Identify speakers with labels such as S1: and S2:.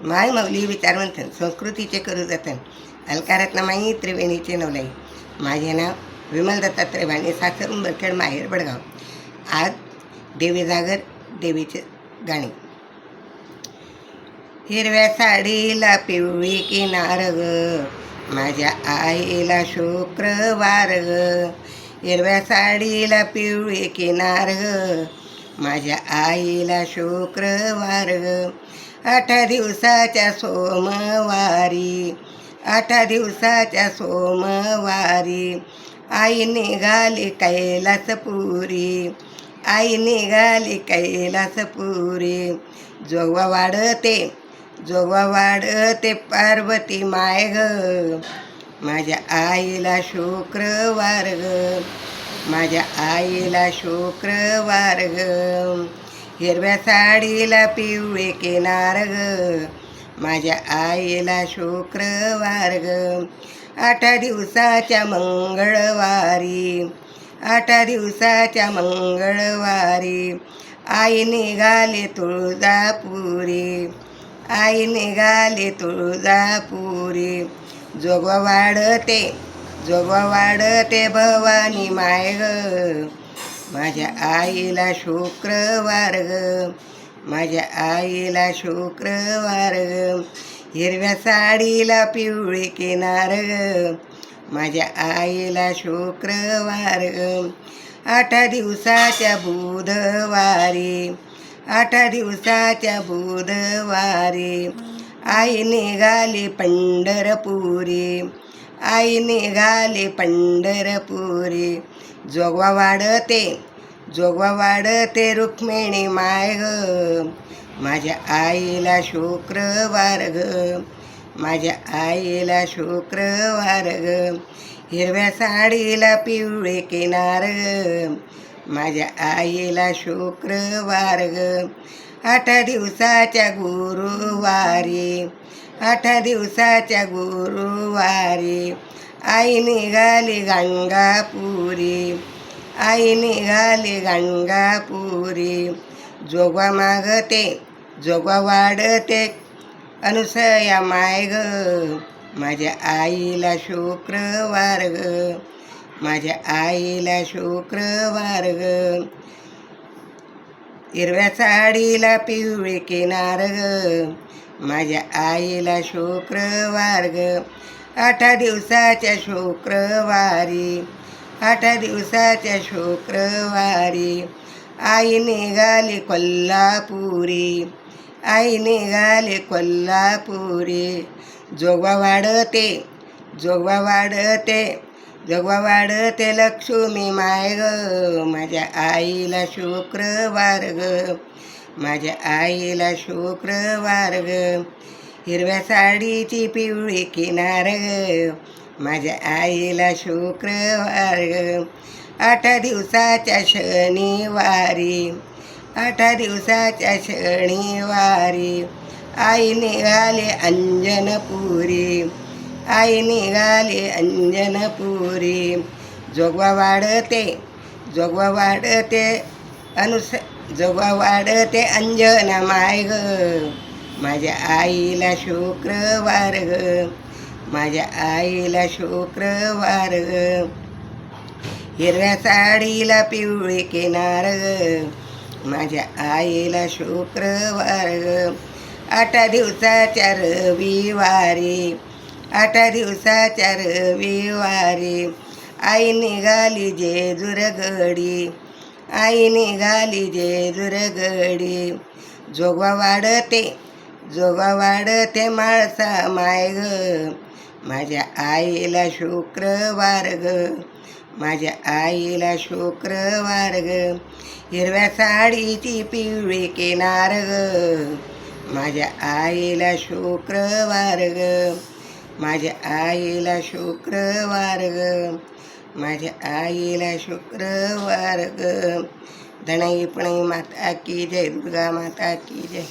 S1: माय माऊली विचारवंतन संस्कृतीचे करू जतन अलकारत्नमाई त्रिवेणीचे नवलाई. माझे नाव विमल दत्तात्रय भाणे, सासर उंबरखेड, माहेर बडगाव. आज देवी जागर, देवीचे गाणे. हिरव्या साडीला पिवळी किनार ग, माझ्या आईला शुक्रवार ग. हिरव्या साडीला पिवळी किनार ग, माझ्या आईला शुक्रवार ग. 8 दिवसाच्या सोमवारी, 8 दिवसाच्या सोमवारी आई निघाली कैलासपुरी, आई निघाली कैलासपुरी. जोगवा वाढते, जोगवा वाढते पार्वती माय ग, माझ्या आईला शुक्रवार ग, माझ्या आईला शुक्रवार ग. हिरव्या साडीला पिवळे किनार ग, माझ्या आईला शुक्रवार ग. 8 दिवसाच्या मंगळवारी, 8 दिवसाच्या मंगळवारी आई निघाली तुळजापुरी, आई निघाली तुळजापुरी. जोगवा वाढते, जोगवा वाढते भवानी माय ग, माझ्या आईला शुक्रवार ग, माझ्या आईला शुक्रवार ग. हिरव्या साडीला पिवळी किनार ग, माझ्या आईला शुक्रवार ग. 8 दिवसाच्या बुधवारी, 8 दिवसाच्या बुधवारी आई निघाली पंढरपुरी, आई निघाली पंढरपुरी. जोगवा वाढते, जोगवा वाढते रुक्मिणी माय ग, माझ्या आईला शुक्रवार ग, माझ्या आईला शुक्रवार ग. हिरव्या साडीला पिवळे किनार ग, माझ्या आईला शुक्रवार ग. 8 दिवसाच्या गुरुवारी, 8 दिवसाच्या गुरुवारी आई निघाली गंगापुरी, आई निघाली गंगापुरी. जोगवा मागते, जोगवा वाढते अनुसया माय ग, माझ्या आईला शुक्रवार ग, माझ्या आईला शुक्रवार ग. हिरव्या साडीला पिवळी किनार ग, माझ्या आईला शुक्रवार ग. 8 दिवसाच्या शुक्रवारी, 8 दिवसाच्या शुक्रवारी आई निघाली कोल्हापुरी, आई निघाली कोल्हापुरी. जोगवा वाढते, जोगवा वाढते, जोगवा वाढते लक्ष्मी माय ग, माझ्या आईला शुक्रवार ग, माझ्या आईला शुक्रवार ग. हिरव्या साडीची पिवळी किनार ग, माझ्या आईला शुक्रवार ग. 8 दिवसाच्या शनिवारी, 8 दिवसाच्या शनिवारी आई निघाली अंजनपुरी, आई निघाली अंजनपुरी. जोगवा वाढते, जोगवा वाढते जोगवा वाढते अंजना माय ग, माझ्या आईला शुक्रवार ग, माझ्या आईला शुक्रवार ग. हिरव्या साडीला पिवळी किनार ग, माझ्या आईला शुक्रवार ग. 8 दिवसाच्या रविवारी, 8 दिवसाच्या रविवारी आई निघाली जेजुरगडी, आई निघाली जेजुरगडी. जोगवा वाढते, जोगवा वाढते माळसा माय ग, माझ्या आईला शुक्रवार ग, माझ्या आईला शुक्रवार ग. हिरव्या साडीची पिवळी किनार ग, माझ्या आईला शुक्रवार ग, माझ्या आईला शुक्रवार ग, माझ्या आईला शुक्रवार ग. धनाई पणाई माता की जय, दुर्गा माता की जय.